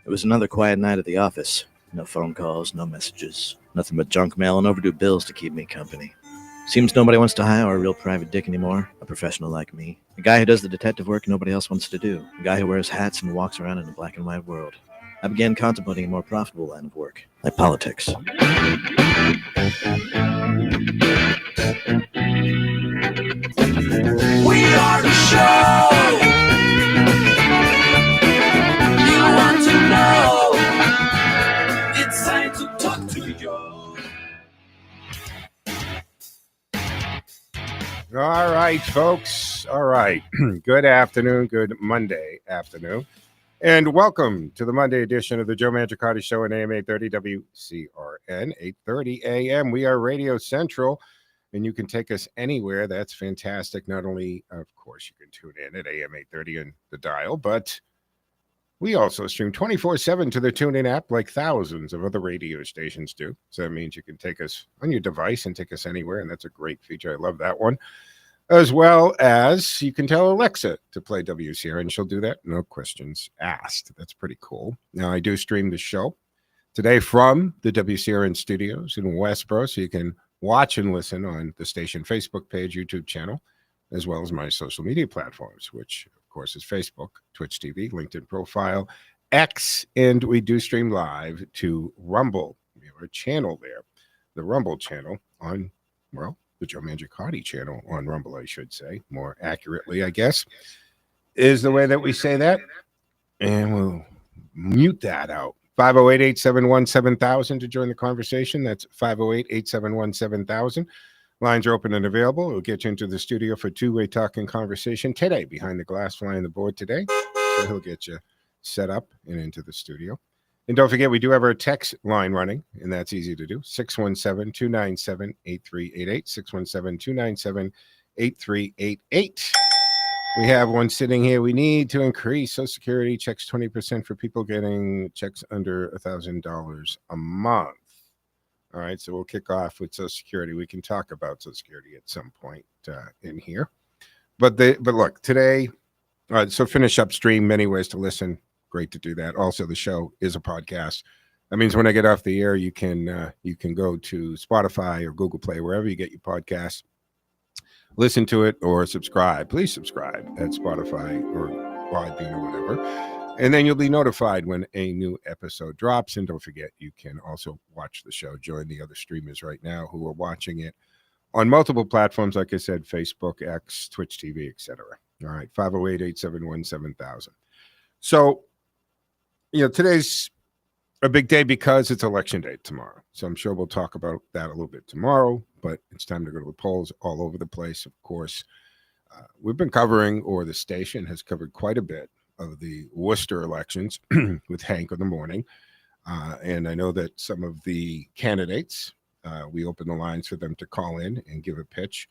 It was another quiet night at the office. No phone calls, no messages, nothing but junk mail and overdue bills to keep me company. Seems nobody wants to hire a real private dick anymore, a professional like me. A guy who does the detective work nobody else wants to do. A guy who wears hats and walks around in a black and white world. I began contemplating a more profitable line of work, like politics. We are the show you want to know. It's time to talk to you. All right, folks. All right. Good afternoon. Good Monday afternoon. And welcome to the Monday edition of the Joe Mangiacotti Show on AM 830 WCRN, 8:30 a.m. We are Radio Central, and you can take us anywhere. That's fantastic. Not only, of course, you can tune in at AM 830 and the dial, but we also stream 24/7 to the TuneIn app like thousands of other radio stations do. So that means you can take us on your device and take us anywhere, and that's a great feature. I love that one. As well as you can tell Alexa to play WCRN. She'll do that. No questions asked. That's pretty cool. Now, I do stream the show today from the WCRN studios in Westboro, so you can watch and listen on the station Facebook page, YouTube channel, as well as my social media platforms, which, of course, is Facebook, Twitch TV, LinkedIn profile, X, and we do stream live to Rumble. We have a channel there, the Rumble channel on, well, the Joe Mangiacotti channel on Rumble, I should say, more accurately, I guess, is the way that we say that. And we'll mute that out. 508-871-7000 to join the conversation. That's 508-871-7000. Lines are open and available. We'll get you into the studio for two-way talking conversation today. Behind the glass flying the board today. So he'll get you set up and into the studio. And don't forget, we do have our text line running, and that's easy to do. 617-297-8388. 617-297-8388. We have one sitting here. We need to increase Social Security checks 20% for people getting checks under $1,000 a month. All right, so we'll kick off with Social Security. We can talk about Social Security at some point in here. But look, today, so finish upstream, many ways to listen. Great to do that. Also, the show is a podcast. That means when I get off the air, you can go to Spotify or Google Play, wherever you get your podcasts. Listen to it or subscribe. Please subscribe at Spotify or Podbean or whatever. And then you'll be notified when a new episode drops. And don't forget, you can also watch the show. Join the other streamers right now who are watching it on multiple platforms, like I said, Facebook, X, Twitch TV, etc. All right, 508-871-7000. So, today's a big day because it's election day tomorrow. So I'm sure we'll talk about that a little bit tomorrow, but it's time to go to the polls all over the place. Of course, we've been covering, or the station has covered quite a bit of the Worcester elections with Hank in the morning. And I know that some of the candidates, we open the lines for them to call in and give a pitch.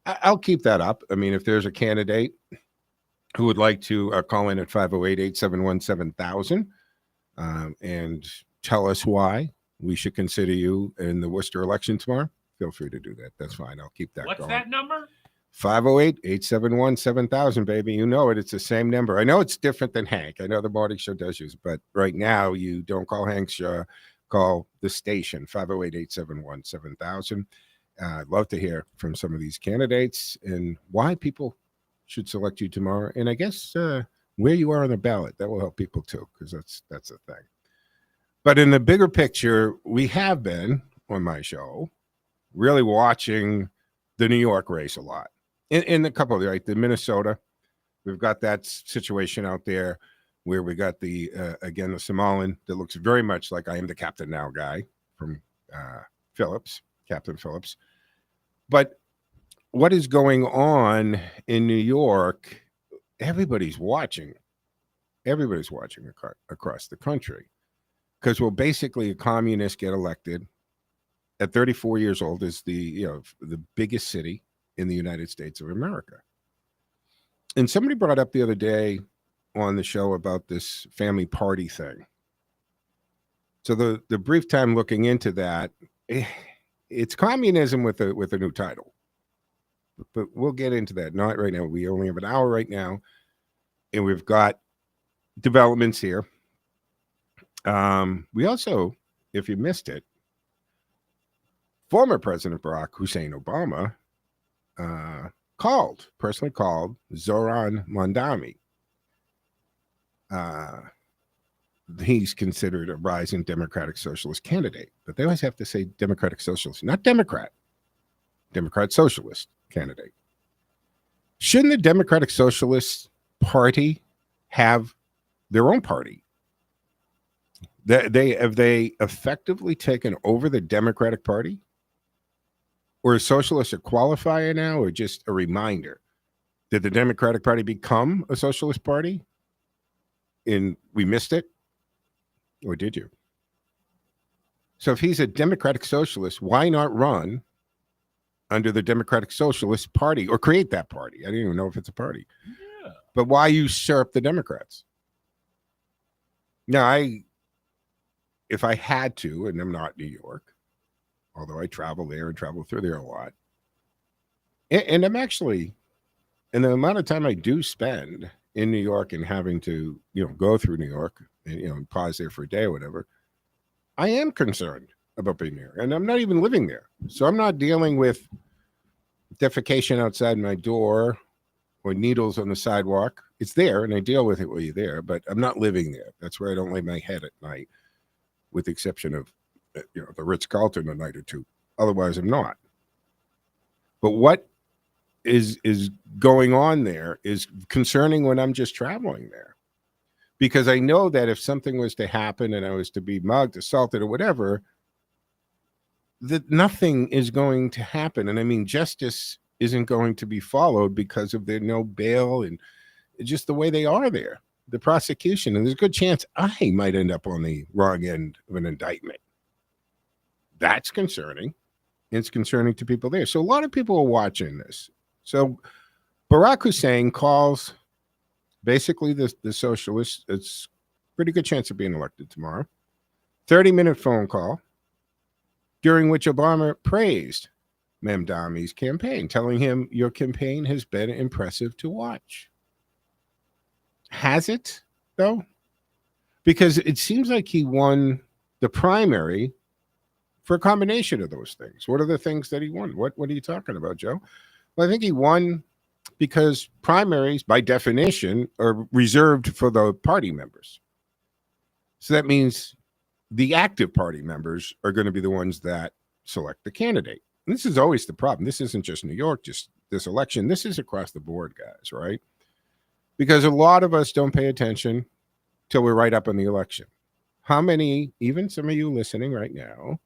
I'll keep that up. I mean, if there's a candidate who would like to call in at 508-871-7000 and tell us why we should consider you in the Worcester election tomorrow, feel free to do that. That's fine. I'll keep that going. What's that number? 508-871-7000, baby. You know it. It's the same number. I know it's different than Hank. I know the morning show does use, but right now you don't call Hank's show, call the station, 508-871-7000. I'd love to hear from some of these candidates and why people should select you tomorrow. And I guess where you are on the ballot, that will help people too, because that's a thing. But in the bigger picture, we have been on my show really watching the New York race a lot. In a couple of, like the Minnesota, we've got that situation out there where we got the again the Somalian that looks very much like I Am the Captain Now guy from Captain Phillips. But what is going on in New York? Everybody's watching. Everybody's watching across the country, because basically a communist get elected at 34 years old is the biggest city in the United States of America. And somebody brought up the other day on the show about this family party thing. So the brief time looking into that, it's communism with a new title. But we'll get into that. Not right now. We only have an hour right now, and we've got developments here. We also, if you missed it, former President Barack Hussein Obama personally called Zoran Mamdani. He's considered a rising Democratic Socialist candidate, but they always have to say Democratic Socialist, not Democrat Socialist candidate. Shouldn't the Democratic Socialist Party have their own party? Have they effectively taken over the Democratic Party? Or is socialist a qualifier now, or just a reminder? Did the Democratic Party become a socialist party? And we missed it? Or did you? So if he's a Democratic Socialist, why not run under the Democratic Socialist Party or create that party? I don't even know if it's a party. Yeah. But why usurp the Democrats? Now, if I had to, and I'm not New York, although I travel there and travel through there a lot, and I'm actually, and the amount of time I do spend in New York and having to, go through New York and, pause there for a day or whatever, I am concerned about being there. And I'm not even living there. So I'm not dealing with defecation outside my door or needles on the sidewalk. It's there, and I deal with it while you're there, but I'm not living there. That's where I don't lay my head at night, with the exception of, the Ritz-Carlton a night or two. Otherwise, I'm not. But what is going on there is concerning when I'm just traveling there. Because I know that if something was to happen and I was to be mugged, assaulted, or whatever, that nothing is going to happen. And I mean, justice isn't going to be followed because of their no bail and just the way they are there, the prosecution. And there's a good chance I might end up on the wrong end of an indictment. That's concerning. It's concerning to people there. So a lot of people are watching this. So Barack Hussein calls basically the socialists. It's a pretty good chance of being elected tomorrow. 30-minute phone call during which Obama praised Mamdani's campaign, telling him, your campaign has been impressive to watch. Has it, though? Because it seems like he won the primary for a combination of those things. What are the things that he won? What are you talking about, Joe? Well, I think he won because primaries, by definition, are reserved for the party members. So that means the active party members are going to be the ones that select the candidate. And this is always the problem. This isn't just New York, just this election. This is across the board, guys, right? Because a lot of us don't pay attention till we're right up in the election. How many, even some of you listening right now,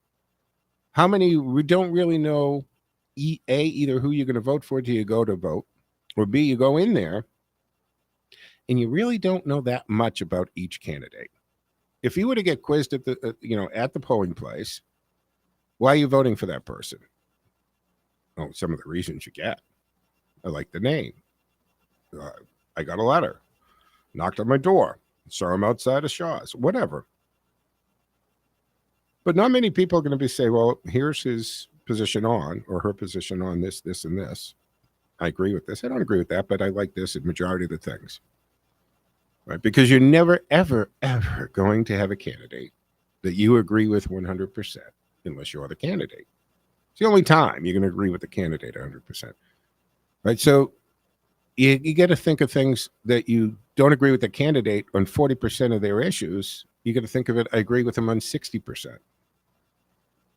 how many we don't really know, either who you're going to vote for till you go to vote, or B, you go in there and you really don't know that much about each candidate. If you were to get quizzed at the, at the polling place, why are you voting for that person? Oh, some of the reasons you get. I like the name. I got a letter, knocked on my door, saw him outside of Shaw's, whatever. But not many people are going to be say, well, here's his position on, or her position on this, this, and this. I agree with this. I don't agree with that, but I like this in majority of the things. Right? Because you're never, ever, ever going to have a candidate that you agree with 100% unless you're the candidate. It's the only time you're going to agree with the candidate 100%. Right? So you got to think of things that you don't agree with the candidate on 40% of their issues. You got to think of it, I agree with them on 60%.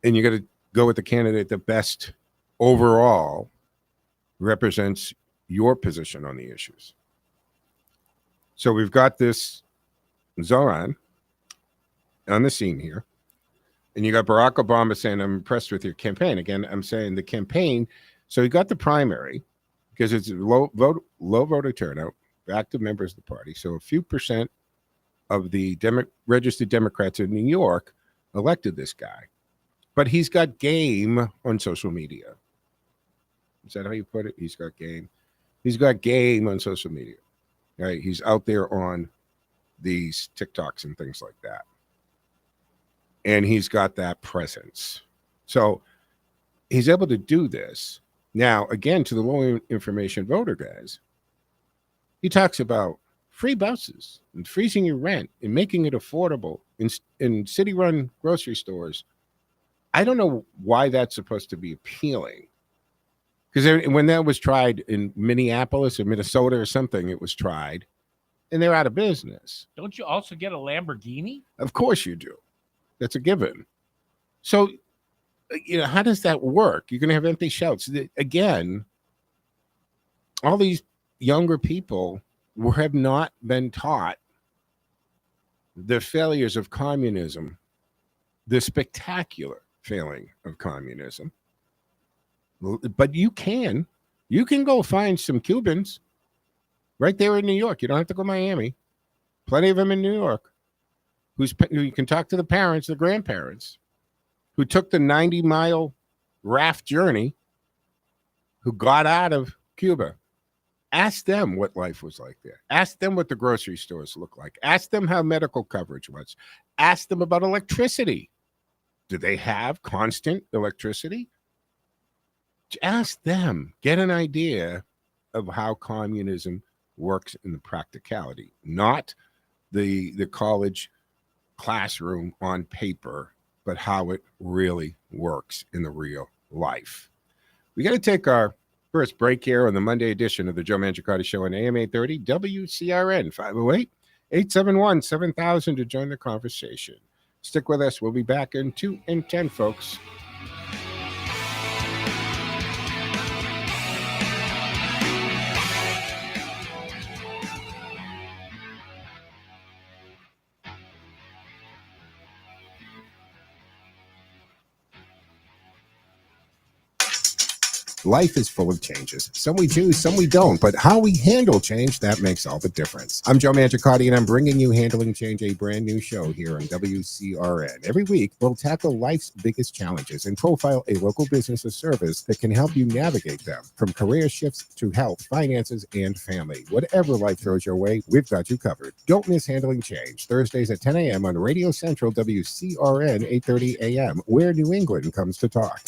And you got to go with the candidate that best overall represents your position on the issues. So we've got this Zoran on the scene here. And you got Barack Obama saying, I'm impressed with your campaign. Again, I'm saying the campaign. So he got the primary because it's low voter turnout, active members of the party. So a few percent of the registered Democrats in New York elected this guy. But he's got game on social media. Is that how you put it? He's got game. He's got game on social media. Right? He's out there on these TikToks and things like that. And he's got that presence. So he's able to do this. Now, again, to the low information voter guys, he talks about free buses and freezing your rent and making it affordable in city-run grocery stores. I don't know why that's supposed to be appealing. Because when that was tried in Minneapolis or Minnesota or something, it was tried, and they're out of business. Don't you also get a Lamborghini? Of course you do. That's a given. So, how does that work? You're going to have empty shelves. Again, all these younger people have not been taught the failures of communism, the spectacular failing of communism. But you can go find some Cubans right there in New York. You don't have to go to Miami. Plenty of them in New York. Who you can talk to the parents, the grandparents, who took the 90-mile raft journey, who got out of Cuba. Ask them what life was like there. Ask them what the grocery stores look like. Ask them how medical coverage was. Ask them about electricity. Do they have constant electricity? Ask them. Get an idea of how communism works in the practicality, not the college classroom on paper, but how it really works in the real life. We got to take our first break here on the Monday edition of the Joe Mangiacotti Show on AM 830 WCRN 508-871-7000 to join the conversation. Stick with us. We'll be back in 2 and 10, folks. Life is full of changes. Some we do, some we don't. But how we handle change, that makes all the difference. I'm Joe Mangiacotti, and I'm bringing you Handling Change, a brand new show here on WCRN. Every week, we'll tackle life's biggest challenges and profile a local business or service that can help you navigate them. From career shifts to health, finances, and family. Whatever life throws your way, we've got you covered. Don't miss Handling Change, Thursdays at 10 a.m. on Radio Central WCRN 830 a.m., where New England comes to talk.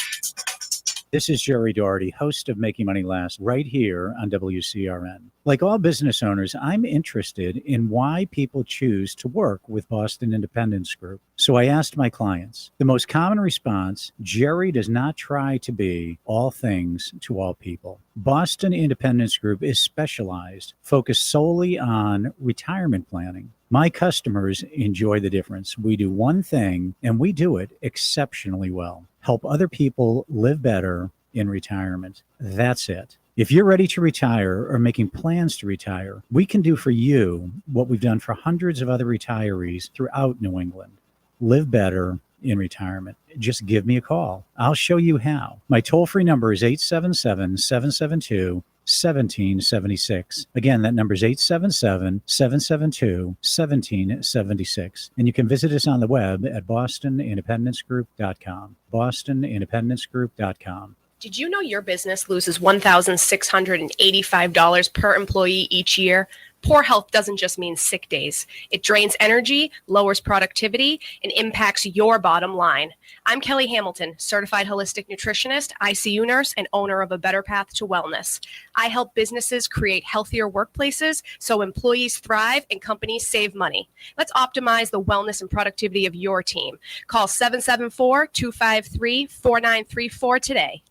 This is Jerry Doherty, host of Making Money Last, right here on WCRN. Like all business owners, I'm interested in why people choose to work with Boston Independence Group. So I asked my clients. The most common response, Jerry does not try to be all things to all people. Boston Independence Group is specialized, focused solely on retirement planning. My customers enjoy the difference. We do one thing, and we do it exceptionally well. Help other people live better in retirement. That's it. If you're ready to retire or making plans to retire, we can do for you what we've done for hundreds of other retirees throughout New England. Live better in retirement. Just give me a call. I'll show you how. My toll-free number is 877-772-1776. Again, that number is 877-772-1776. And you can visit us on the web at bostonindependencegroup.com. bostonindependencegroup.com. Did you know your business loses $1,685 per employee each year? Poor health doesn't just mean sick days. It drains energy, lowers productivity, and impacts your bottom line. I'm Kelly Hamilton, certified holistic nutritionist, ICU nurse, and owner of A Better Path to Wellness. I help businesses create healthier workplaces so employees thrive and companies save money. Let's optimize the wellness and productivity of your team. Call 774-253-4934 today.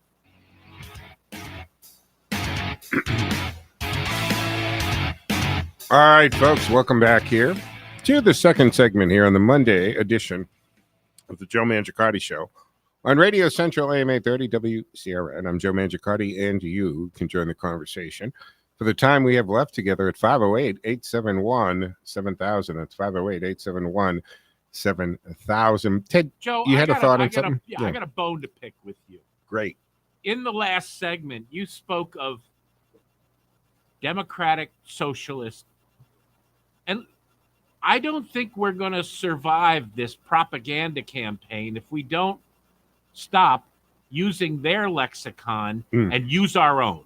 All right, folks, welcome back here to the second segment here on the Monday edition of the Joe Mangiacotti Show on Radio Central AM 830 WCRN. I'm Joe Mangiacotti, and you can join the conversation for the time we have left together at 508-871-7000. That's 508-871-7000. Ted, Joe, you had a thought on something? Yeah, I got a bone to pick with you. Great. In the last segment, you spoke of democratic socialist. And I don't think we're going to survive this propaganda campaign if we don't stop using their lexicon and use our own.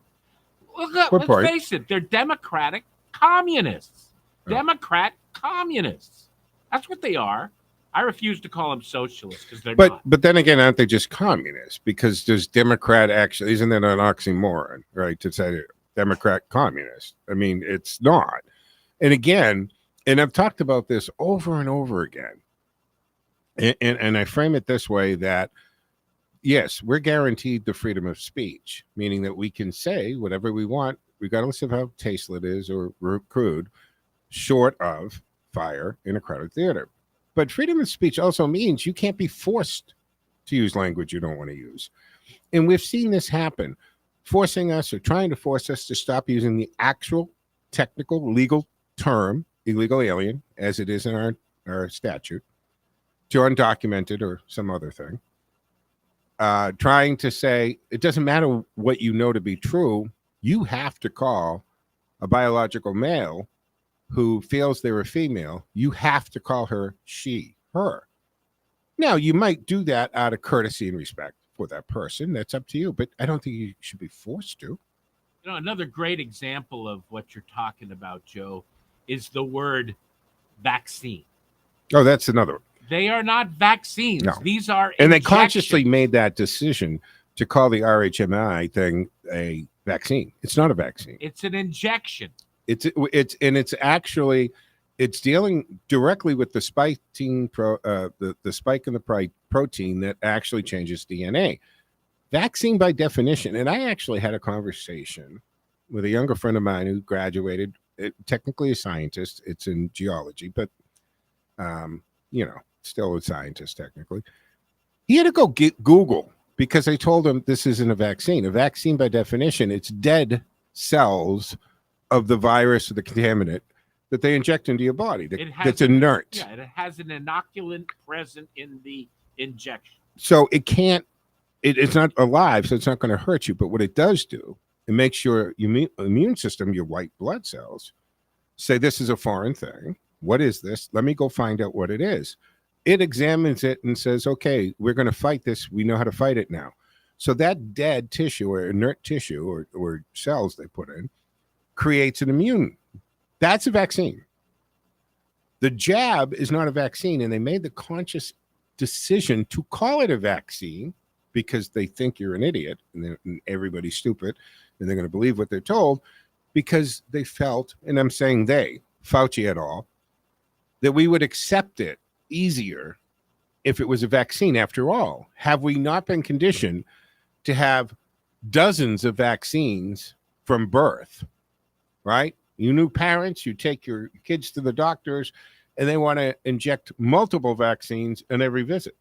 Let's face it, they're democratic communists. Democrat communists. That's what they are. I refuse to call them socialists because they're not. But then again, aren't they just communists? Because there's Democrat actually, isn't that an oxymoron, right? To say Democrat communist. I mean, it's not. And again, and I've talked about this over and over again, and I frame it this way that, yes, we're guaranteed the freedom of speech, meaning that we can say whatever we want, regardless of how tasteless it is or crude, short of fire in a crowded theater. But freedom of speech also means you can't be forced to use language you don't want to use. And we've seen this happen, forcing us or trying to force us to stop using the actual technical legal term, illegal alien, as it is in our statute, to undocumented or some other thing. Trying to say it doesn't matter what you know to be true, you have to call a biological male who feels they're a female, you have to call her she, her. Now, you might do that out of courtesy and respect for that person. That's up to you, but I don't think you should be forced to. You know, another great example of what you're talking about, Joe, is the word vaccine. Oh, that's another one. They are not vaccines. No. These are And they injections. consciously made that decision to call the RHMI thing a vaccine. It's not a vaccine. It's an injection. It's actually dealing directly with the spiking the spike in the protein that actually changes DNA. Vaccine by definition, and I actually had a conversation with a younger friend of mine who graduated, technically a scientist. It's in geology, but still a scientist technically. He had to go get Google because I told him this isn't a vaccine. A vaccine by definition, it's dead cells of the virus or the contaminant that they inject into your body that's inert. Yeah, it has an inoculant present in the injection. So it can't, it's not alive, so it's not going to hurt you. But what it does do, it makes your immune system, your white blood cells, say this is a foreign thing. What is this? Let me go find out what it is. It examines it and says, okay, we're going to fight this. We know how to fight it now. So that dead tissue or inert tissue or cells they put in creates an immune. That's a vaccine. The jab is not a vaccine, and they made the conscious decision to call it a vaccine because they think you're an idiot and everybody's stupid and they're going to believe what they're told because they felt, and I'm saying they, Fauci et al., that we would accept it easier if it was a vaccine. After all, have we not been conditioned to have dozens of vaccines from birth, right? You new parents, you take your kids to the doctors and they want to inject multiple vaccines in every visit.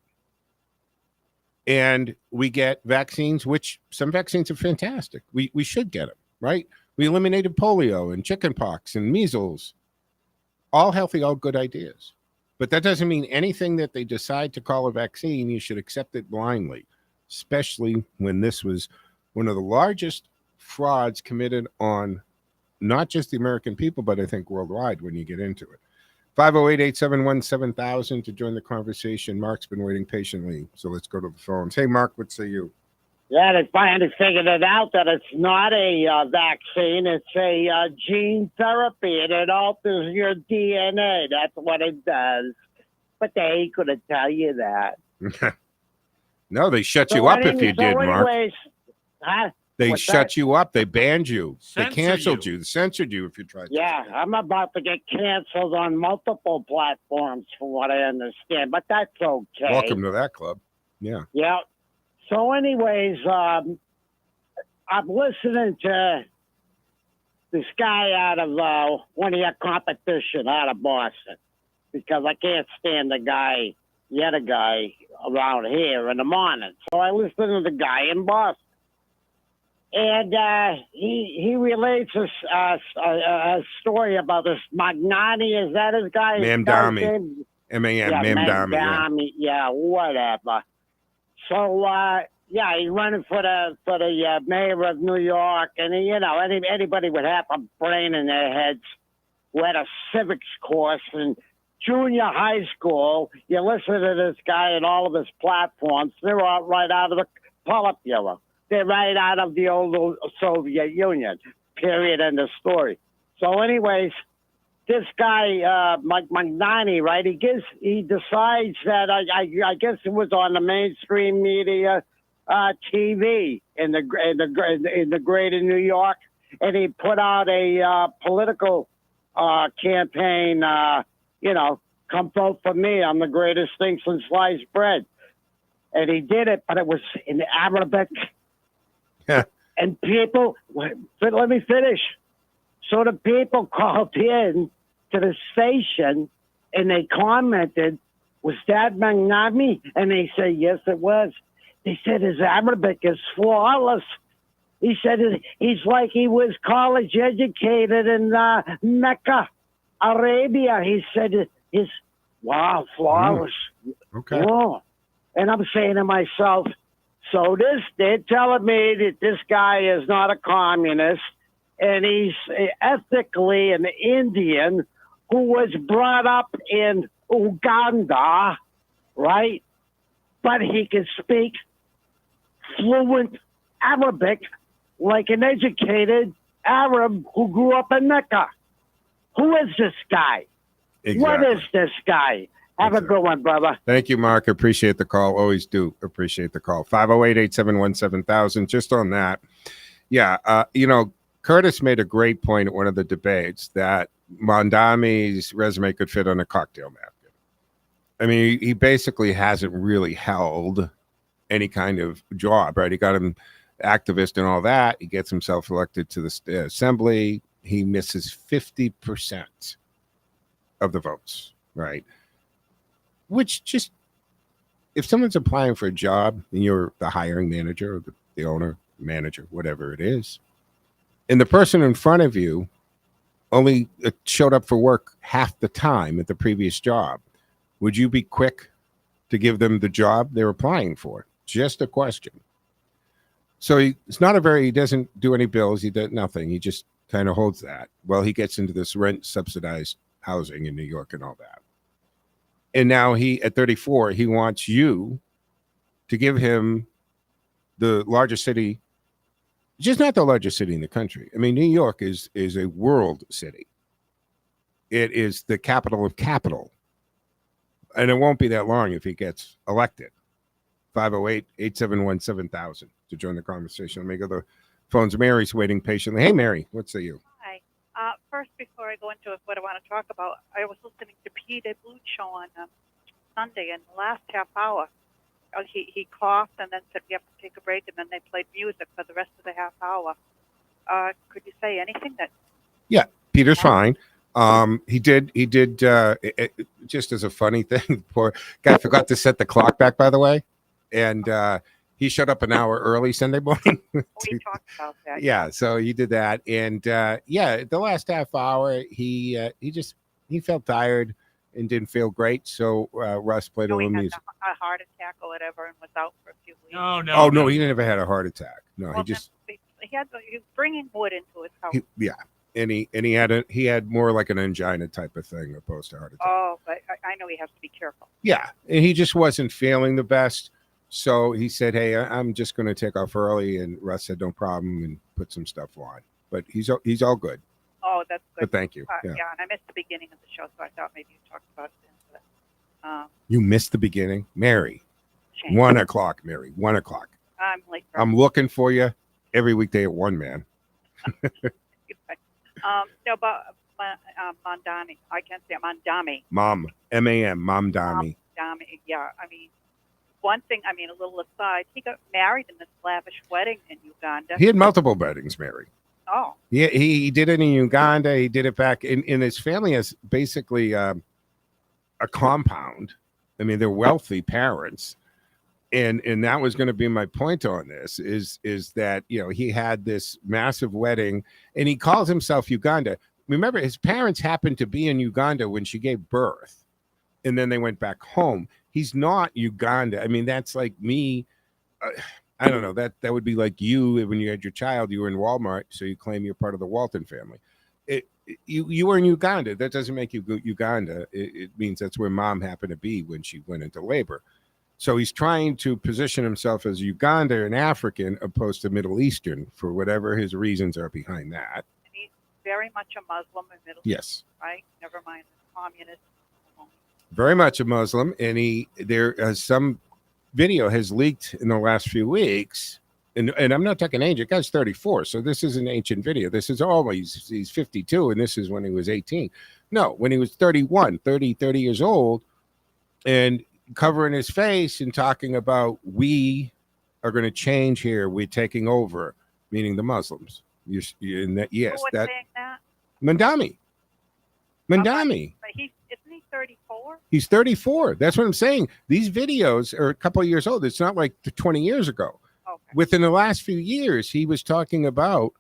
And we get vaccines, which some vaccines are fantastic. We should get them, right? We eliminated polio and chickenpox and measles. All healthy, all good ideas. But that doesn't mean anything that they decide to call a vaccine, you should accept it blindly, especially when this was one of the largest frauds committed on not just the American people, but I think worldwide when you get into it. 508-871-7000 to join the conversation. Mark's been waiting patiently, so let's go to the phones. Hey, Mark, what say you? Yeah, they finally figured it out that it's not a vaccine. It's a gene therapy, and it alters your DNA. That's what it does. But they ain't going to tell you that. No, they shut you up if you did, Mark. Huh? They What's shut that? you up. They banned you. They Censored canceled you. you. They censored you if you tried to. Yeah, I'm about to get canceled on multiple platforms from what I understand, but that's okay. Welcome to that club. Yeah. Yeah. So anyways, I'm listening to this guy out of one of your competition out of Boston because I can't stand the other guy around here in the morning. So I listen to the guy in Boston. And he relates a story about this Mamdani. Is that his guy? Mamdani. M-A-M, Mamdani. Yeah, whatever. So, he's running for the mayor of New York. And, anybody with half a brain in their heads who had a civics course in junior high school, you listen to this guy and all of his platforms, they're all right out of the Politburo. They're right out of the old Soviet Union, period, end of story. So anyways, this guy, Mangiacotti, right, he decides that, I guess it was on the mainstream media TV in the greater New York, and he put out a political campaign, come vote for me. I'm the greatest thing since sliced bread. And he did it, but it was in Arabic. Yeah. And people, let me finish. So the people called in to the station and they commented, was that Mamdani? And they said, yes, it was. They said his Arabic is flawless. He said he's like he was college educated in Mecca, Arabia. He said his, wow, flawless. Okay. Oh. And I'm saying to myself, so they're telling me that this guy is not a communist and he's ethically an Indian who was brought up in Uganda, right? But he can speak fluent Arabic like an educated Arab who grew up in Mecca. Who is this guy? Exactly. What is this guy? Have a good one, brother. Thank you, Mark. Appreciate the call. Always do appreciate the call. 508-871-7000. Just on that. Yeah. Curtis made a great point at one of the debates that Mamdani's resume could fit on a cocktail napkin. I mean, he basically hasn't really held any kind of job, right? He got him activist and all that. He gets himself elected to the assembly. He misses 50% of the votes, right? Which just, if someone's applying for a job and you're the hiring manager or the owner, manager, whatever it is, and the person in front of you only showed up for work half the time at the previous job, would you be quick to give them the job they're applying for? Just a question. So he doesn't do any bills. He does nothing. He just kind of holds that. Well, he gets into this rent subsidized housing in New York and all that. And now at 34, he wants you to give him the largest city, just not the largest city in the country. I mean, New York is a world city. It is the capital of capital. And it won't be that long if he gets elected. 508-871-7000 to join the conversation. Let me go to the phones. Mary's waiting patiently. Hey, Mary, what say you? Hi. First, before I go into what I want to talk about, I was listening to Peter Bluth show on Sunday, and the last half hour, he coughed and then said we have to take a break, and then they played music for the rest of the half hour. Could you say anything that? Yeah, Peter's fine. He did. Just as a funny thing, poor guy forgot to set the clock back, by the way, and he showed up an hour early Sunday morning. We talked about that. Yeah, so he did that, and the last half hour he felt tired and didn't feel great. So Russ played a little music. A heart attack or whatever, and was out for a few weeks. No, he never had a heart attack. No, well, he was bringing wood into his house. And he had more like an angina type of thing opposed to heart attack. Oh, but I know he has to be careful. Yeah, and he just wasn't feeling the best. So he said, hey, I'm just going to take off early. And Russ said, no problem, and put some stuff on. But he's all good. Oh, that's good. But thank you. Yeah, and I missed the beginning of the show, so I thought maybe you talked about it. You missed the beginning? Mary, Shame. 1 o'clock, Mary, 1 o'clock. I'm late. I'm looking for you every weekday at 1, man. No, but Mamdani, I can't say Mamdani. Mom, M-A-M, Mamdani. Mamdani, yeah. I mean, one thing, a little aside, he got married in this lavish wedding in Uganda. He had multiple weddings, Mary. Oh. Yeah, he did it in Uganda. He did it back in his family has basically a compound. I mean, they're wealthy parents. And that was going to be my point on this is that, he had this massive wedding and he calls himself Uganda. Remember, his parents happened to be in Uganda when she gave birth and then they went back home. He's not Uganda. I mean, that's like me. I don't know, that would be like you when you had your child, you were in Walmart, so you claim you're part of the Walton family. You were in Uganda. That doesn't make you Uganda. It means that's where mom happened to be when she went into labor. So he's trying to position himself as Uganda and African opposed to Middle Eastern for whatever his reasons are behind that. And he's very much a Muslim in Middle Yes. East, right? Never mind the communist. Very much a Muslim. And there some video has leaked in the last few weeks And I'm not talking age. The guy's 34, so this is an ancient video. This is always, he's 52, and this is when he was 18. No, when he was 31, 30 years old, and covering his face and talking about, we are going to change here. We're taking over, meaning the Muslims. Yes, Who was saying that? Mamdani. But isn't he 34? He's 34. That's what I'm saying. These videos are a couple of years old. It's not like 20 years ago. Okay. Within the last few years, he was talking about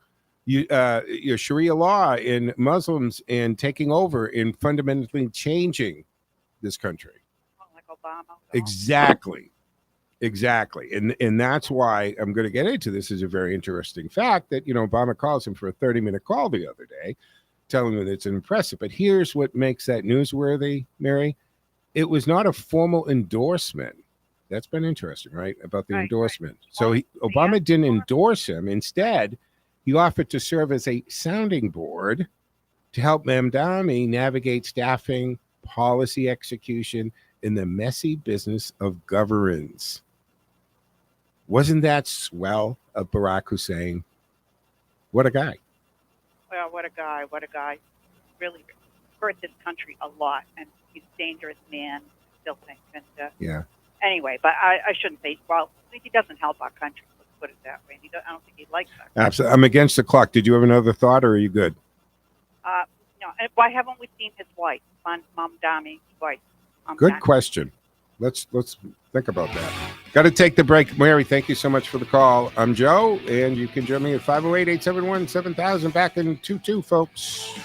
your Sharia law in Muslims and taking over and fundamentally changing this country. Like Obama. Exactly. And that's why I'm going to get into this. Is a very interesting fact that, Obama calls him for a 30-minute call the other day, telling him that it's impressive. But here's what makes that newsworthy, Mary. It was not a formal endorsement. That's been interesting, right? About the endorsement. Right. So Obama didn't endorse him. Instead, he offered to serve as a sounding board to help Mamdani navigate staffing, policy execution, in the messy business of governance. Wasn't that swell of Barack Hussein? What a guy. Well, what a guy. Really hurt this country a lot, and he's a dangerous man, still think. And yeah. Anyway, but I shouldn't say, well, he doesn't help our country. Let's put it that way. I don't think he likes that. Absolutely. I'm against the clock. Did you have another thought, or are you good? No. And why haven't we seen his wife, Mamdani's wife? Good question. Let's think about that. Got to take the break. Mary, thank you so much for the call. I'm Joe, and you can join me at 508-871-7000. Back in 2-2, folks.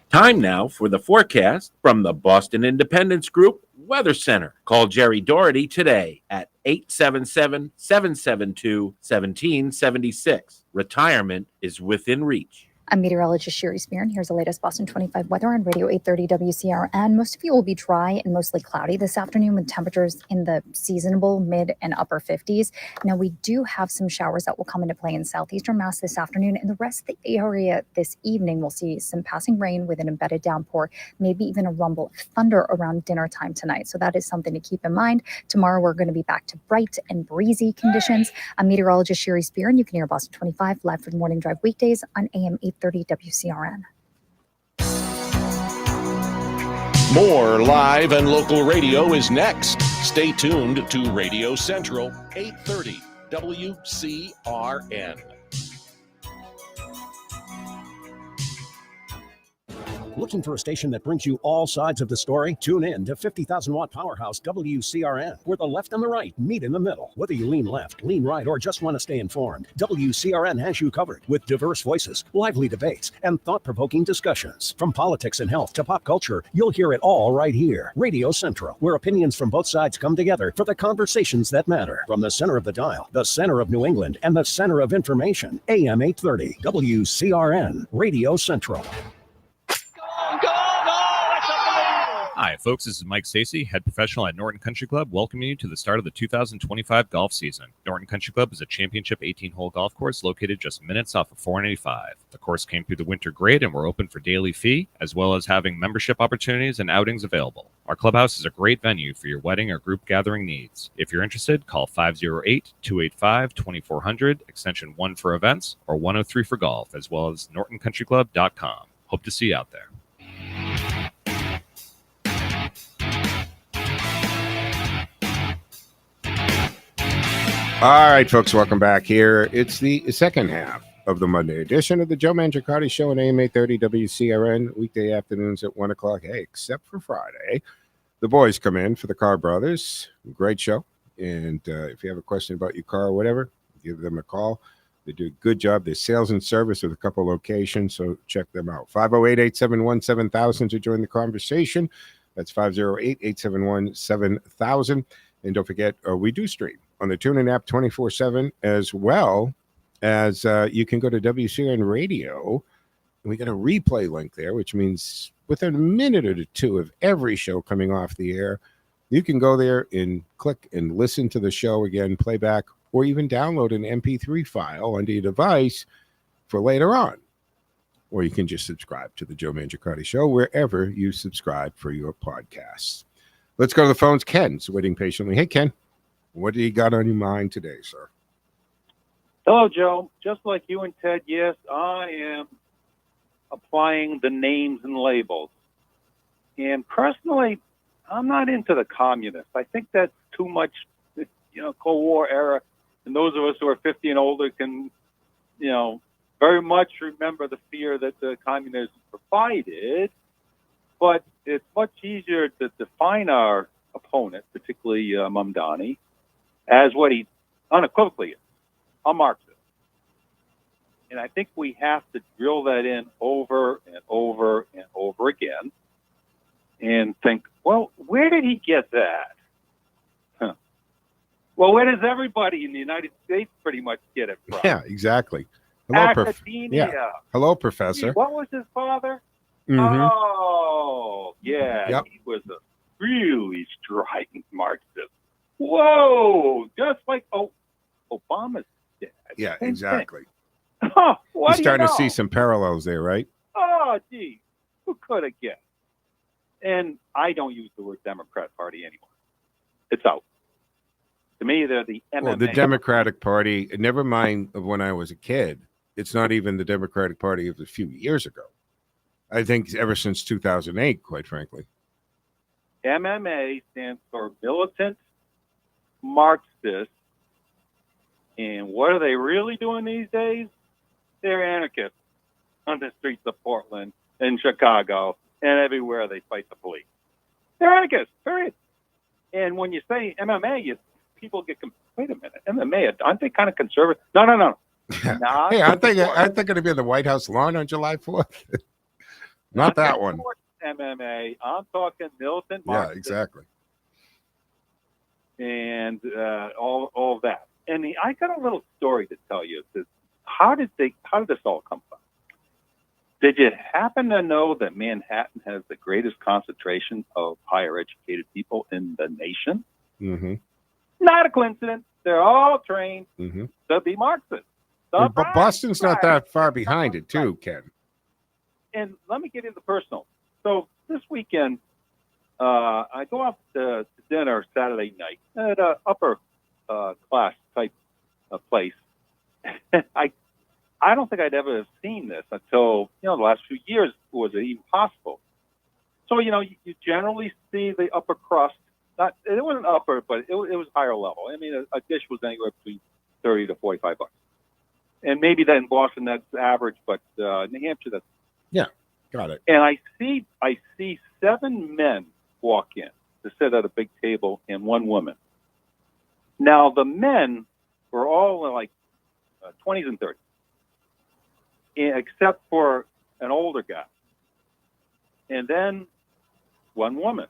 Time now for the forecast from the Boston Independence Group Weather Center. Call Jerry Doherty today at 877-772-1776. Retirement is within reach. I'm meteorologist Sherry Spear. Here's the latest Boston 25 weather on Radio 830 WCRN. Most of you will be dry and mostly cloudy this afternoon with temperatures in the seasonable mid and upper 50s. Now, we do have some showers that will come into play in southeastern Mass this afternoon, and the rest of the area this evening will see some passing rain with an embedded downpour, maybe even a rumble of thunder around dinner time tonight. So that is something to keep in mind. Tomorrow, we're going to be back to bright and breezy conditions. I'm meteorologist Sherry Spear, and you can hear Boston 25 live for the morning drive weekdays on AM 830 WCRN. More live and local radio is next. Stay tuned to Radio Central 830 WCRN. Looking for a station that brings you all sides of the story? Tune in to 50,000-watt powerhouse WCRN, where the left and the right meet in the middle. Whether you lean left, lean right, or just want to stay informed, WCRN has you covered with diverse voices, lively debates, and thought-provoking discussions. From politics and health to pop culture, you'll hear it all right here. Radio Central, where opinions from both sides come together for the conversations that matter. From the center of the dial, the center of New England, and the center of information, AM 830 WCRN, Radio Central. Hi, folks. This is Mike Stacey, head professional at Norton Country Club, welcoming you to the start of the 2025 golf season. Norton Country Club is a championship 18-hole golf course located just minutes off of 495. The course came through the winter grade and we're open for daily fee, as well as having membership opportunities and outings available. Our clubhouse is a great venue for your wedding or group gathering needs. If you're interested, call 508-285-2400, extension 1 for events, or 103 for golf, as well as nortoncountryclub.com. Hope to see you out there. All right, folks, welcome back here. It's the second half of the Monday edition of the Joe Mangiacotti Show on AM 830 WCRN, weekday afternoons at 1 o'clock. Hey, except for Friday. The boys come in for the Carr Brothers. Great show. And if you have a question about your car or whatever, give them a call. They do a good job. They're sales and service with a couple locations, so check them out. 508-871-7000 to join the conversation. That's 508-871-7000. And don't forget, we do stream on the TuneIn app 24/7, as well as you can go to WCRN Radio, and we got a replay link there, which means within a minute or two of every show coming off the air, you can go there and click and listen to the show again, playback, or even download an MP3 file onto your device for later on. or you can just subscribe to the Joe Mangiacotti Show wherever you subscribe for your podcasts. Let's go to the phones. Ken's waiting patiently. Hey, Ken, what do you got on your mind today, sir? Hello, Joe. Just like you and Ted, yes, I am applying the names and labels. And personally, I'm not into the communists. I think that's too much, Cold War era. And those of us who are 50 and older can, very much remember the fear that the communists provided. But it's much easier to define our opponent, particularly Mamdani, as what he unequivocally is, a Marxist. And I think we have to drill that in over and over and over again and think, well, where did he get that? Huh. Well, where does everybody in the United States pretty much get it from? Yeah, exactly. Hello, Academia. Hello, Professor. What was his father? Mhm. Oh, yeah. Yep. He was a really strident Marxist. Whoa. Just like Obama's dad. Yeah, Same exactly. thing. Huh, what You're do you starting know? to see some parallels there, right? Oh, gee. Who could have guessed? And I don't use the word Democrat Party anymore. It's out. To me, they're the MMA. Well, the Democratic Party, never mind of when I was a kid, it's not even the Democratic Party of a few years ago. I think ever since 2008, quite frankly. MMA stands for Militant Marxist. And what are they really doing these days? They're anarchists on the streets of Portland and Chicago and everywhere they fight the police. They're anarchists, period. And when you say MMA, people get, wait a minute, MMA, aren't they kind of conservative? No. Not Hey, aren't they going to be on the White House lawn on July 4th? Not that one. MMA, I'm talking militant Yeah, Marxist exactly. and all of that. And I got a little story to tell you. How did this all come from? Did you happen to know that Manhattan has the greatest concentration of higher educated people in the nation? Mm-hmm. Not a coincidence. They're all trained to be Marxists. But Boston's not that far behind it, too, Ken. And let me get into personal. So this weekend, I go out to dinner Saturday night at an upper class type of place. I don't think I'd ever have seen this until the last few years was it even possible. So you generally see the upper crust. It wasn't upper, but it was higher level. I mean, a dish was anywhere between $30 to $45, and maybe that in Boston that's average, but New Hampshire that's got it. And I see 7 men walk in to sit at a big table and 1 woman. Now the men were all in like 20s and 30s, except for an older guy, and then 1 woman.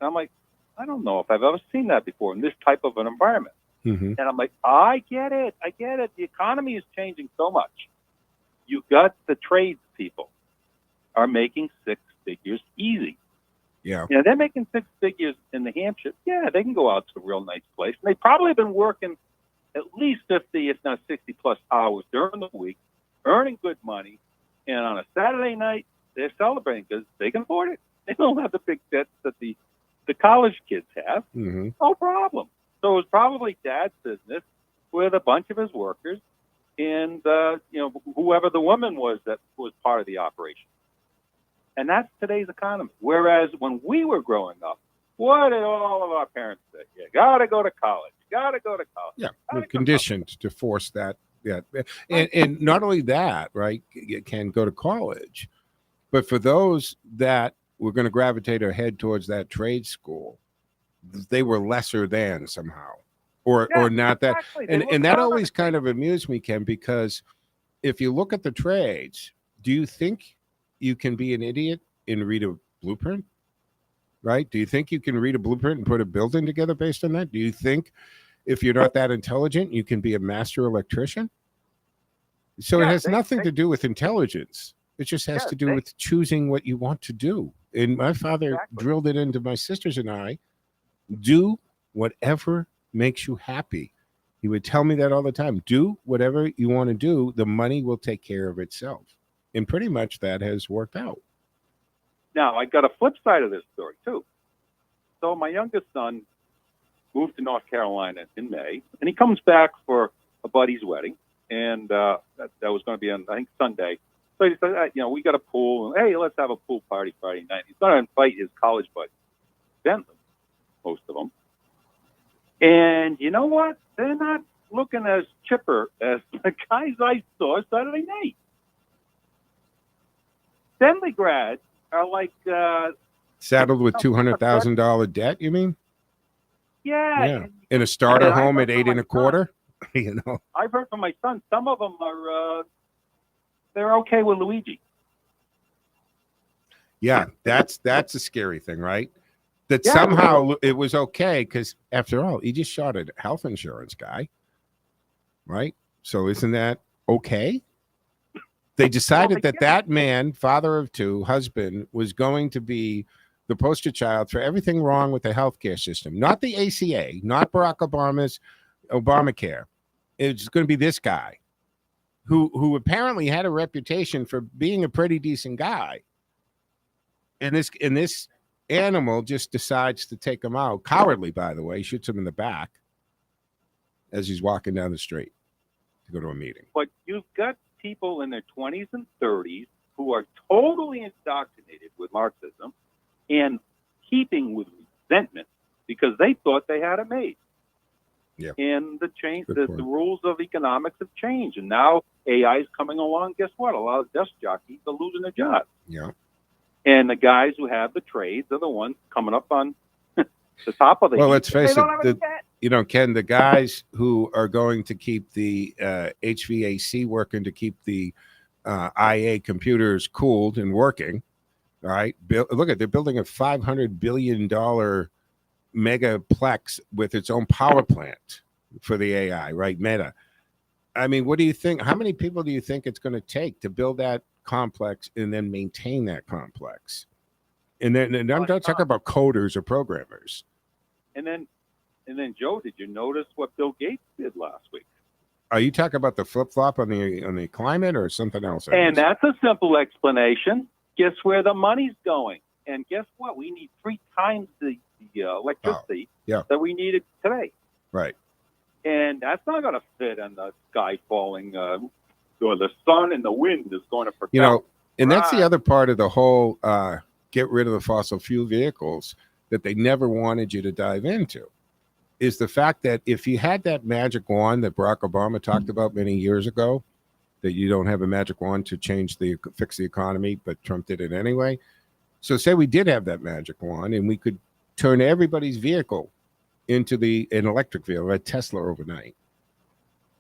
And I'm like, I don't know if I've ever seen that before in this type of an environment. Mm-hmm. And I'm like, I get it. The economy is changing so much. You got the tradespeople are making 6 figures easy. Yeah. They're making 6 figures in New Hampshire. Yeah, they can go out to a real nice place. And they probably have been working at least 50, if not 60 plus hours during the week, earning good money. And on a Saturday night, they're celebrating because they can afford it. They don't have the big debts that the college kids have. Mm-hmm. No problem. So it was probably Dad's business with a bunch of his workers and, whoever the woman was that was part of the operation. And that's today's economy. Whereas when we were growing up, what did all of our parents say? You got to go to college. Yeah, we're conditioned to force that. Yeah, and not only that, right? You can go to college, but for those that were going to gravitate or head towards that trade school, they were lesser than somehow, or not that. Exactly. And that always kind of amused me, Ken, because if you look at the trades, do you think you can be an idiot and read a blueprint? Right? Do you think you can read a blueprint and put a building together based on that? Do you think if you're not that intelligent, you can be a master electrician? So it has nothing to do with intelligence. It just has to do with choosing what you want to do. And my father drilled it into my sisters and I. Do whatever makes you happy. He would tell me that all the time. Do whatever you want to do. The money will take care of itself. And pretty much that has worked out. Now, I got a flip side of this story, too. So my youngest son moved to North Carolina in May, and he comes back for a buddy's wedding, and that was going to be on, I think, Sunday. So he said, we got a pool, and hey, let's have a pool party Friday night. He's going to invite his college buddies, Bentley, most of them. And you know what? They're not looking as chipper as the guys I saw Saturday night. Bentley grads are like saddled with $200,000 debt. You mean? Yeah. In a starter home at 8 1/4. You know. I've heard from my son. Some of them are they're okay with Luigi. Yeah, that's a scary thing, right? That somehow it was okay because after all, he just shot a health insurance guy, right? So isn't that okay? They decided that man, father of two, husband, was going to be the poster child for everything wrong with the healthcare system. Not the ACA, not Barack Obama's Obamacare. It's going to be this guy who apparently had a reputation for being a pretty decent guy. And this animal just decides to take him out. Cowardly, by the way, shoots him in the back as he's walking down the street to go to a meeting. But you've got people in their 20s and 30s who are totally indoctrinated with Marxism and keeping with resentment because they thought they had it made. Yeah. And the rules of economics have changed, and now AI is coming along. Guess what? A lot of desk jockeys are losing their jobs. Yeah. And the guys who have the trades are the ones coming up on the top of the. Well, let's face it. Ken, the guys who are going to keep the HVAC working, to keep the IA computers cooled and working, all right? They're building a $500 billion megaplex with its own power plant for the AI, right? Meta. I mean, what do you think? How many people do you think it's going to take to build that complex and then maintain that complex? And then I'm not talking about coders or programmers. And then, Joe, did you notice what Bill Gates did last week? Are you talking about the flip-flop on the climate or something else? And that's a simple explanation. Guess where the money's going? And guess what? We need 3 times the electricity that we needed today. Right. And that's not going to fit in the sky falling, or the sun and the wind is going to propel. And that's the other part of the whole get rid of the fossil fuel vehicles that they never wanted you to dive into, is the fact that if you had that magic wand that Barack Obama talked about many years ago, that you don't have a magic wand to fix the economy, but Trump did it anyway. So say we did have that magic wand and we could turn everybody's vehicle into an electric vehicle, a Tesla overnight.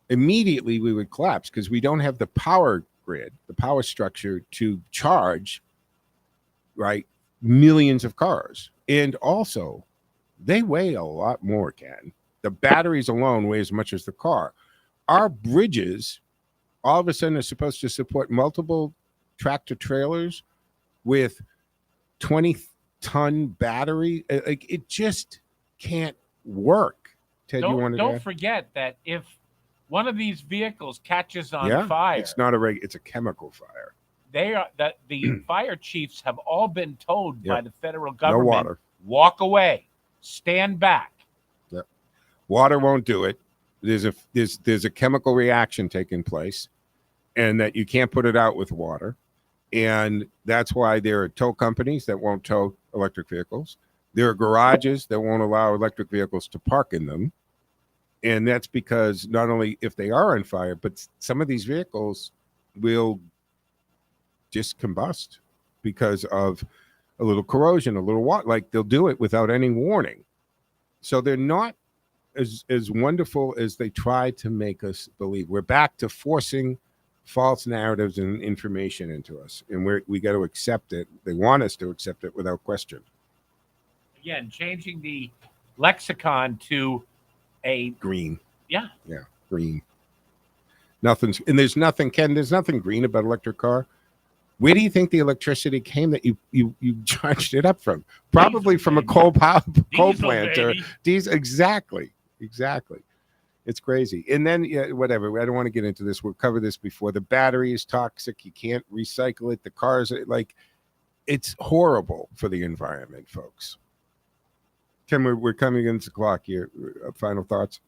Immediately we would collapse because we don't have the power grid, the power structure to charge, right, millions of cars. And also, they weigh a lot more, Ken. The batteries alone weigh as much as the car. Our bridges, all of a sudden, are supposed to support multiple tractor trailers with 20-ton battery. Like, it just can't work. Ted, don't forget that if one of these vehicles catches on fire, it's not it's a chemical fire. The fire chiefs have all been told by the federal government, no water. Walk away, stand back. Yep. Water won't do it. There's a chemical reaction taking place, and that you can't put it out with water. And that's why there are tow companies that won't tow electric vehicles. There are garages that won't allow electric vehicles to park in them. And that's because not only if they are on fire, but some of these vehicles will just combust because of a little corrosion, a little water. Like, they'll do it without any warning. So they're not as wonderful as they try to make us believe. We're back to forcing false narratives and information into us, and we got to accept it. They want us to accept it without question. Again, changing the lexicon to a green. Yeah, green. There's nothing, Ken. There's nothing green about electric car. Where do you think the electricity came that you charged it up from? Probably from a coal plant or diesel. Exactly. It's crazy. And then, yeah, whatever. I don't want to get into this. We'll cover this before. The battery is toxic. You can't recycle it. The cars are it's horrible for the environment, folks. Tim, we're coming into the clock here. Final thoughts?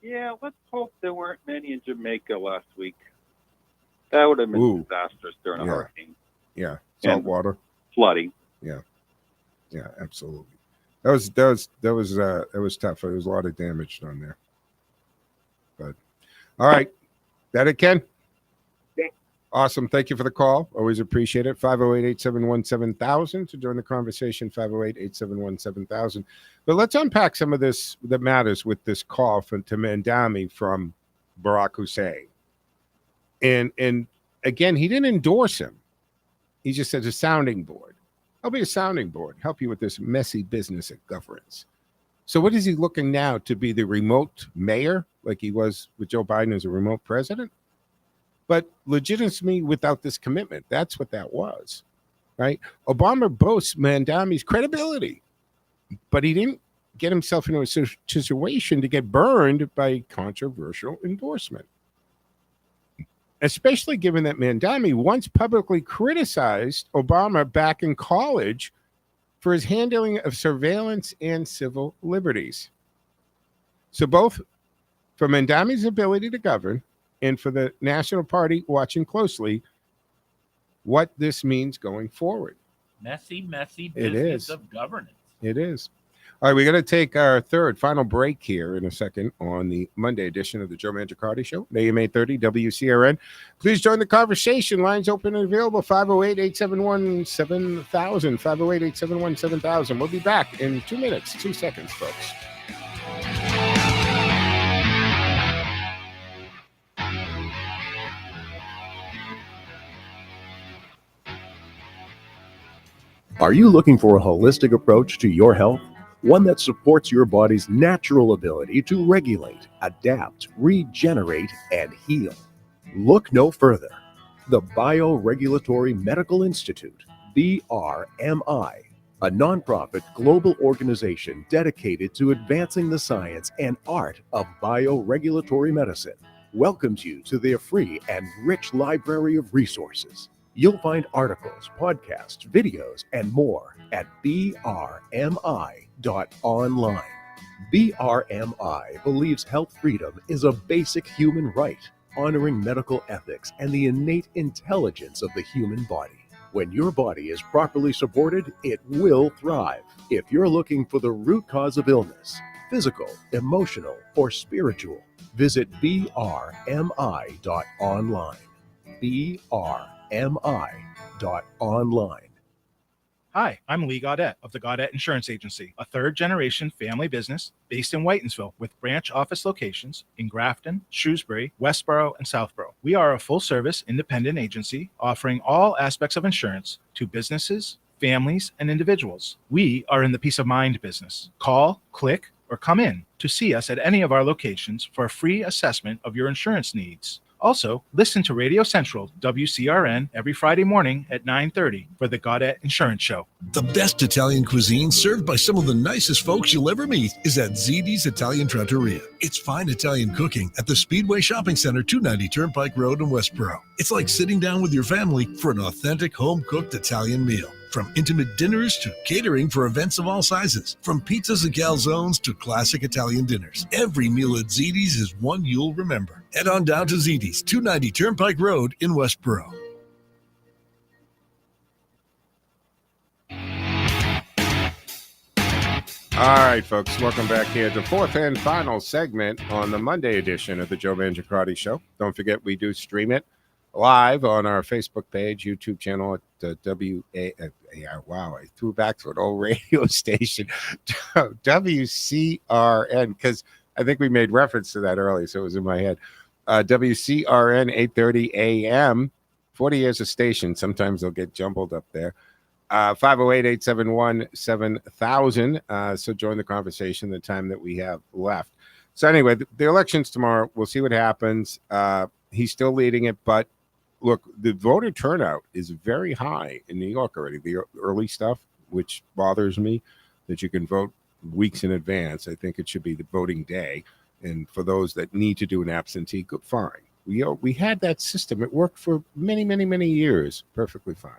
Yeah, let's hope there weren't many in Jamaica last week. That would have been disastrous during a hurricane. Yeah, salt water, flooding. Yeah, absolutely. That was tough. There was a lot of damage done there. But all right, that it, Ken? Yeah. Awesome. Thank you for the call. Always appreciate it. 508-871-7000 to join the conversation. 508-871-7000. But let's unpack some of this that matters with this call to Mamdani from Barack Hussein. And again, he didn't endorse him. He just said a sounding board. I'll be a sounding board, help you with this messy business of governance. So what is he looking now to be the remote mayor, like he was with Joe Biden as a remote president? But legitimacy without this commitment, that's what that was, right? Obama boasts Mamdani's credibility, but he didn't get himself into a situation to get burned by controversial endorsement. Especially given that Mamdani once publicly criticized Obama back in college for his handling of surveillance and civil liberties. So both for Mamdani's ability to govern and for the National Party watching closely what this means going forward. Messy business of governance. It is. All right, we're going to take our final final here in a second on the Monday edition of the Joe Mangiacotti Show, AM 830 WCRN. Please join the conversation. Lines open and available, 508-871-7000, 508-871-7000. We'll be back in 2 minutes, 2 seconds, folks. Are you looking for a holistic approach to your health? One that supports your body's natural ability to regulate, adapt, regenerate, and heal. Look no further. The Bioregulatory Medical Institute, BRMI, a nonprofit global organization dedicated to advancing the science and art of bioregulatory medicine, welcomes you to their free and rich library of resources. You'll find articles, podcasts, videos, and more at brmi.online. BRMI believes health freedom is a basic human right, honoring medical ethics and the innate intelligence of the human body. When your body is properly supported, it will thrive. If you're looking for the root cause of illness, physical, emotional, or spiritual, visit brmi.online. brmi.online. Hi, I'm Lee Gaudette of the Gaudette Insurance Agency, a third-generation family business based in Whitensville with branch office locations in Grafton, Shrewsbury, Westboro, and Southborough. We are a full-service independent agency offering all aspects of insurance to businesses, families, and individuals. We are in the peace of mind business. Call, click, or come in to see us at any of our locations for a free assessment of your insurance needs. Also, listen to Radio Central, WCRN, every Friday morning at 9:30 for the Gaudette Insurance Show. The best Italian cuisine served by some of the nicest folks you'll ever meet is at Ziti's Italian Trattoria. It's fine Italian cooking at the Speedway Shopping Center, 290 Turnpike Road in Westboro. It's like sitting down with your family for an authentic home-cooked Italian meal. From intimate dinners to catering for events of all sizes. From pizzas and calzones to classic Italian dinners. Every meal at Ziti's is one you'll remember. Head on down to Ziti's, 290 Turnpike Road in Westboro. All right, folks, welcome back here to the fourth and final segment on the Monday edition of the Joe Mangiacotti Show. Don't forget, we do stream it live on our Facebook page, YouTube channel at wow, I threw back to an old radio station, WCRN, because I think we made reference to that earlier, so it was in my head. WCRN 830 AM, 40 years of station. Sometimes they'll get jumbled up there. 508-871-7000. So join the conversation the time that we have left. So anyway, the election's tomorrow. We'll see what happens. He's still leading it, but look, the voter turnout is very high in New York already. The early stuff, which bothers me, that you can vote weeks in advance. I think it should be the voting day. And for those that need to do an absentee, good, fine. We had that system. It worked for many, many, many years perfectly fine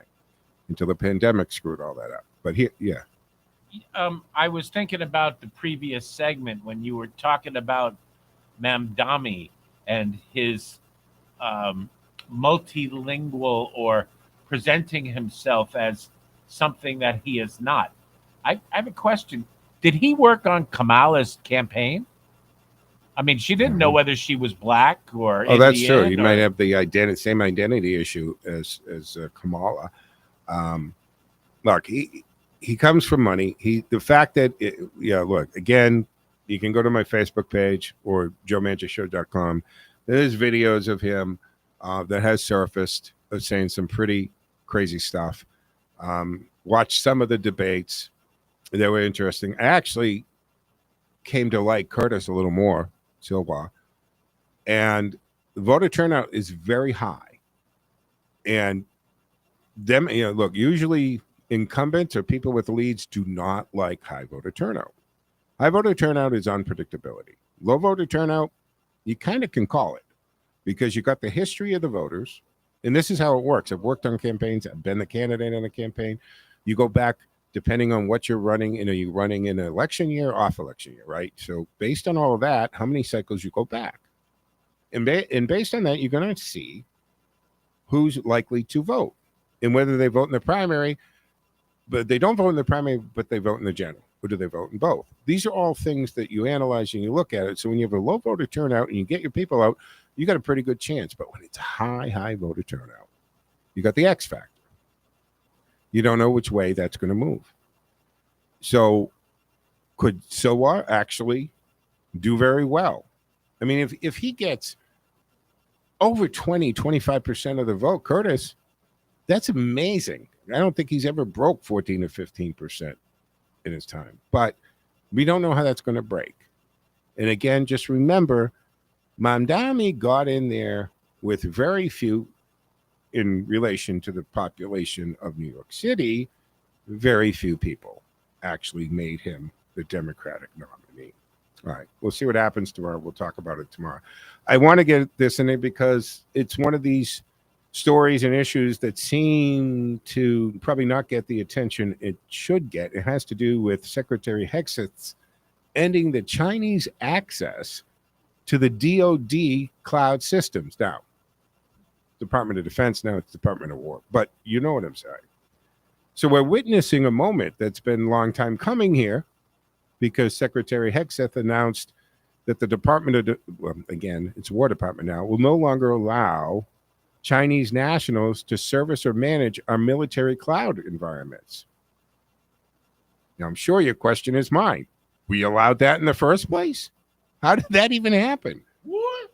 until the pandemic screwed all that up. But here, yeah. I was thinking about the previous segment when you were talking about Mamdani and his multilingual or presenting himself as something that he is not. I have a question. Did he work on Kamala's campaign? I mean, she didn't know whether she was black or Oh, that's true. He Indian might or- have the same identity issue as Kamala. Look, he comes from money. The fact that look, again, you can go to my Facebook page or joemancheshow.com. There's videos of him that has surfaced of saying some pretty crazy stuff. Watch some of the debates. They were interesting. I actually came to like Curtis a little more, Silva, and the voter turnout is very high. And them, look, usually incumbents or people with leads do not like high voter turnout. High voter turnout is unpredictability. Low voter turnout, you kind of can call it because you got the history of the voters. And this is how it works. I've worked on campaigns. I've been the candidate on a campaign. You go back, depending on what you're running, are you running in an election year, off election year, right? So based on all of that, how many cycles you go back? And based on that, you're going to see who's likely to vote and whether they vote in the primary, but they don't vote in the primary, but they vote in the general. Or do they vote in both? These are all things that you analyze and you look at it. So when you have a low voter turnout and you get your people out, you got a pretty good chance. But when it's high voter turnout, you got the X factor. You don't know which way that's going to move. So could Sowar actually do very well? I mean, if he gets over 25% of the vote, Curtis, that's amazing. I don't think he's ever broke 14 or 15% in his time. But we don't know how that's going to break. And again, just remember, Mamdani got in there with very few in relation to the population of New York City. Very few people actually made him the Democratic nominee. All right, we'll see what happens tomorrow. We'll talk about it tomorrow. I want to get this in it because it's one of these stories and issues that seem to probably not get the attention it should get. It has to do with Secretary Hegseth ending the Chinese access to the DoD cloud systems. Now, Department of Defense, now it's Department of War, but you know what I'm saying. So we're witnessing a moment that's been a long time coming here because Secretary Hegseth announced that the Department of, again, it's War Department now, will no longer allow Chinese nationals to service or manage our military cloud environments. Now, I'm sure your question is mine. We allowed that in the first place? How did that even happen? What?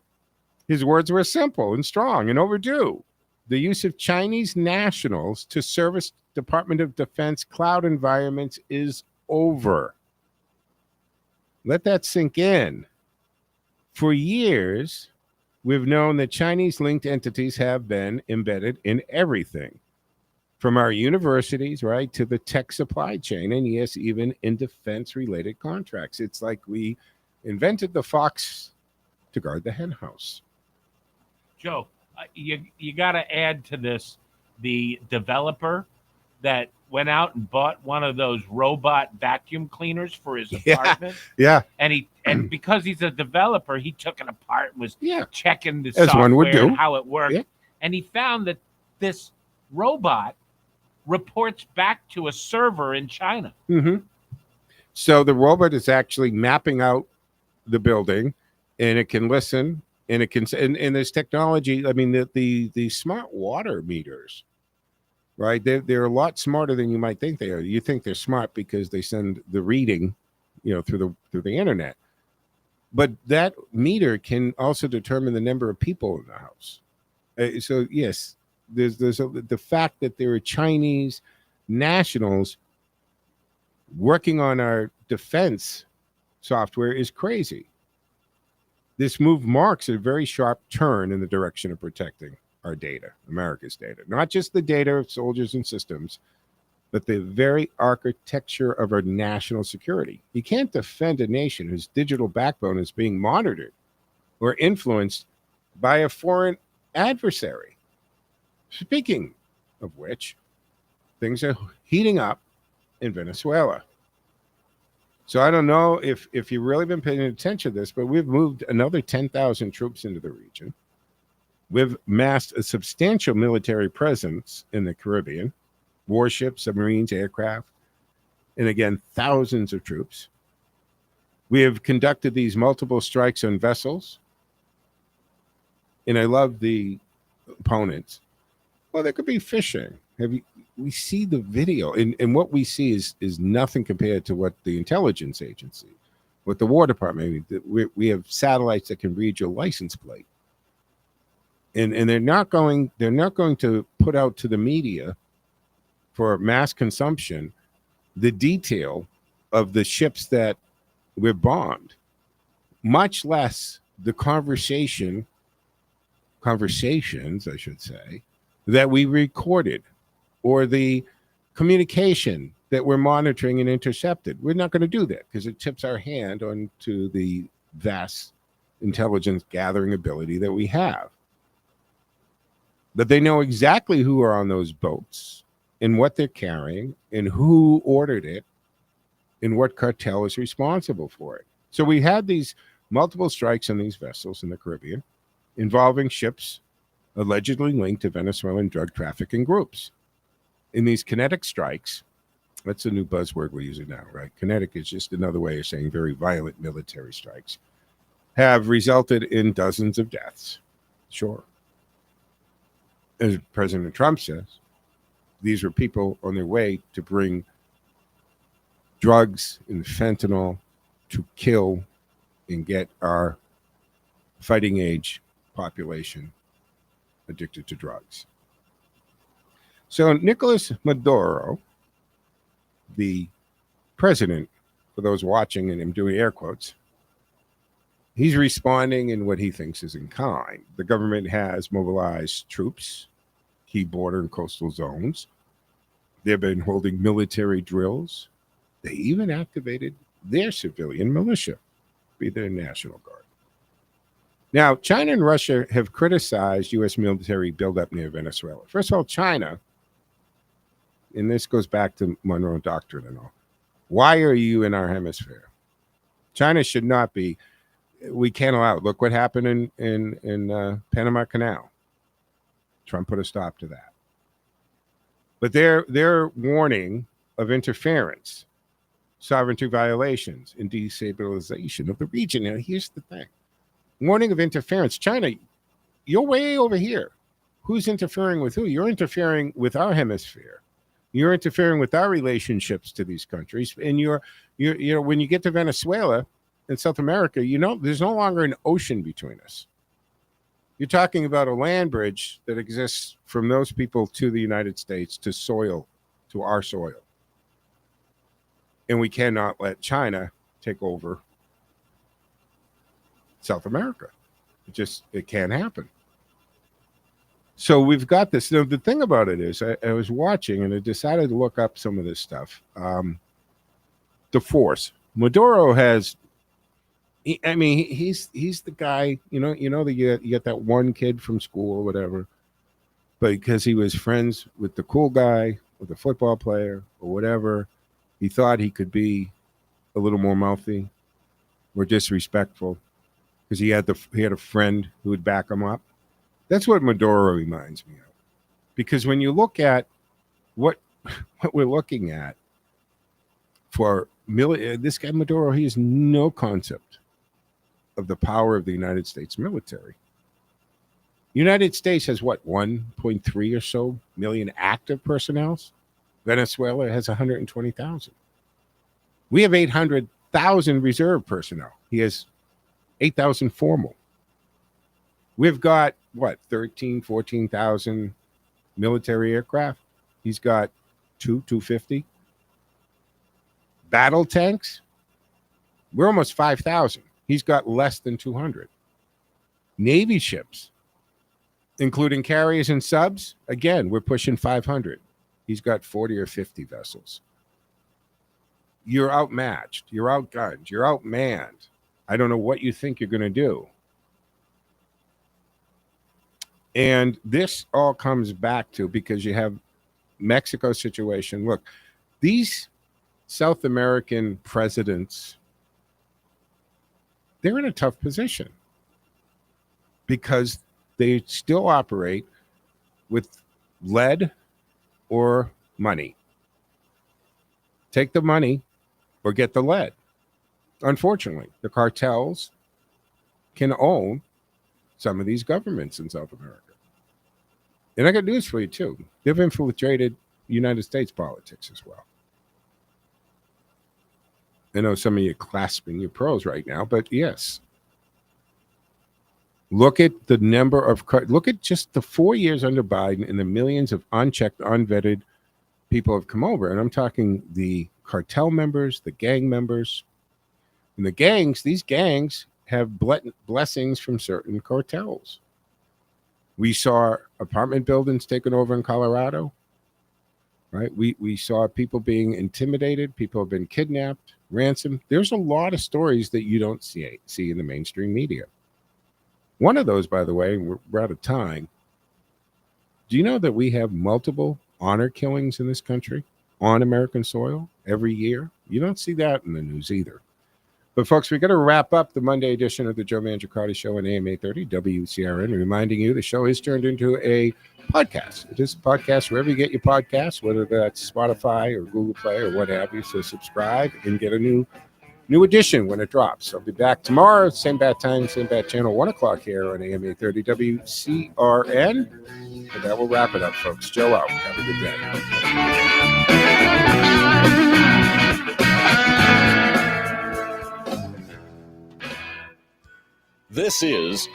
His words were simple and strong and overdue. The use of Chinese nationals to service Department of Defense cloud environments is over. Let that sink in. For years, we've known that Chinese-linked entities have been embedded in everything, from our universities, right, to the tech supply chain, and yes, even in defense-related contracts. It's like we invented the fox to guard the hen house. Joe, you got to add to this the developer that went out and bought one of those robot vacuum cleaners for his apartment. Yeah. And because he's a developer, he took it apart and was checking the As software one would do. and how it worked. Yeah. And he found that this robot reports back to a server in China. Mm-hmm. So the robot is actually mapping out the building, and it can listen, and it can, and there's technology. I mean, the smart water meters, right? They're a lot smarter than you might think they are. You think they're smart because they send the reading, through the internet. But that meter can also determine the number of people in the house. So yes, there's the fact that there are Chinese nationals working on our defense software is crazy. This move marks a very sharp turn in the direction of protecting our data, America's data, not just the data of soldiers and systems, but the very architecture of our national security. You can't defend a nation whose digital backbone is being monitored or influenced by a foreign adversary. Speaking of which, things are heating up in Venezuela. So I don't know if you've really been paying attention to this, but we've moved another 10,000 troops into the region. We've massed a substantial military presence in the Caribbean, warships, submarines, aircraft, and again, thousands of troops. We have conducted these multiple strikes on vessels. And I love the opponents. Well, there could be fishing. We see the video, and what we see is nothing compared to what the intelligence agency, what the War Department. We have satellites that can read your license plate, and they're not going to put out to the media for mass consumption the detail of the ships that were bombed, much less the conversations, I should say, that we recorded, or the communication that we're monitoring and intercepted. We're not going to do that because it tips our hand onto the vast intelligence gathering ability that we have. But they know exactly who are on those boats and what they're carrying and who ordered it and what cartel is responsible for it. So we had these multiple strikes on these vessels in the Caribbean involving ships allegedly linked to Venezuelan drug trafficking groups. In these kinetic strikes, that's a new buzzword we're using now, right? Kinetic is just another way of saying very violent military strikes, have resulted in dozens of deaths. Sure. As President Trump says, these were people on their way to bring drugs and fentanyl to kill and get our fighting age population addicted to drugs. So Nicolas Maduro, the president, for those watching, and I'm doing air quotes, he's responding in what he thinks is in kind. The government has mobilized troops, key border and coastal zones. They've been holding military drills. They even activated their civilian militia, be their National Guard. Now, China and Russia have criticized U.S. military buildup near Venezuela. First of all, China, and this goes back to Monroe Doctrine and all, why are you in our hemisphere? China should not be. We can't allow it. Look what happened in Panama Canal. Trump put a stop to that. But their warning of interference, sovereignty violations, and destabilization of the region. Now, here's the thing. Warning of interference. China, you're way over here. Who's interfering with who? You're interfering with our hemisphere. You're interfering with our relationships to these countries. And you're when you get to Venezuela and South America, there's no longer an ocean between us. You're talking about a land bridge that exists from those people to the United States, to soil, to our soil. And we cannot let China take over South America. It can't happen. So we've got this. Now, the thing about it is, I was watching and I decided to look up some of this stuff. The force. Maduro has. He's the guy. You get that one kid from school or whatever, but because he was friends with the cool guy, with the football player or whatever, he thought he could be a little more mouthy or disrespectful because he had a friend who would back him up. That's what Maduro reminds me of. Because when you look at what we're looking at for this guy Maduro, he has no concept of the power of the United States military. United States has 1.3 or so million active personnel. Venezuela has 120,000. We have 800,000 reserve personnel. He has 8,000 formal. We've got 14,000 military aircraft. He's got 250. Battle tanks, we're almost 5,000. He's got less than 200. Navy ships, including carriers and subs, again, we're pushing 500. He's got 40 or 50 vessels. You're outmatched. You're outgunned. You're outmanned. I don't know what you think you're going to do. And this all comes back to because you have Mexico situation. Look, these South American presidents, they're in a tough position because they still operate with lead or money. Take the money or get the lead. Unfortunately, the cartels can own some of these governments in South America. And I got news for you, too. They've infiltrated United States politics as well. I know some of you are clasping your pearls right now, but yes. Look at the number of, look at just the 4 years under Biden and the millions of unchecked, unvetted people have come over. And I'm talking the cartel members, the gang members. And the gangs, these gangs have blessings from certain cartels. We saw apartment buildings taken over in Colorado, right? We saw people being intimidated. People have been kidnapped, ransomed. There's a lot of stories that you don't see in the mainstream media. One of those, by the way, we're out of time. Do you know that we have multiple honor killings in this country on American soil every year? You don't see that in the news either. But, folks, we're going to wrap up the Monday edition of the Joe Mangiacotti Show on AM 830 WCRN, reminding you the show is turned into a podcast. It is a podcast wherever you get your podcasts, whether that's Spotify or Google Play or what have you. So subscribe and get a new edition when it drops. I'll be back tomorrow, same bad time, same bad channel, 1 o'clock here on AM 830 WCRN. And that will wrap it up, folks. Joe out. Have a good day. This is